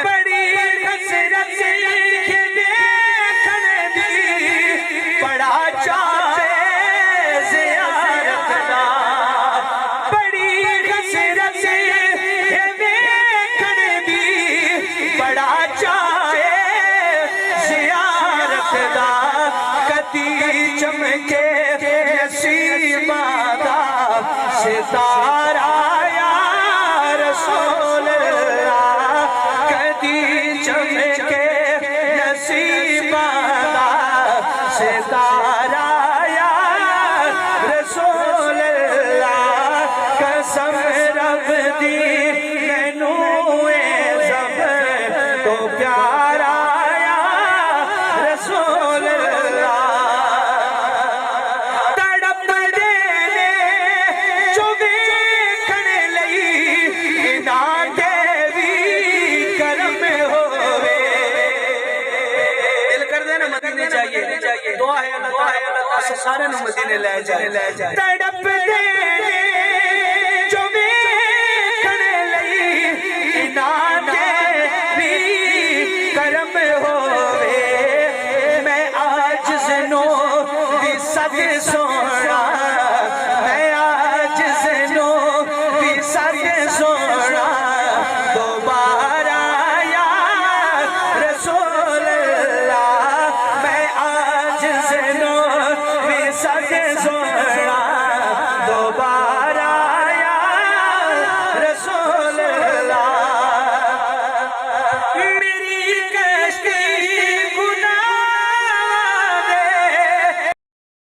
بڑی حسرت کے دیکھن دی بڑا چاہے زیارت دا بڑی حسرت کے دیکھن دی بڑا چاہے زیارت دا کدی چمکے نصیبہ دا ستارہ یا رسول اللہ کدی چمکے نصیبہ دا ستارہ یا رسول اللہ قسم رب دی مینوں اے زب تو پیارا یا رسول اللہ تڑپ دے نے جو ویکھن لئی انہاں دے وی کرم ہووے دل کر دے نا مدینے چاہیے دعا ہے اللہ تعالیٰ سارے نو مدینے لے جائے تڑپ دے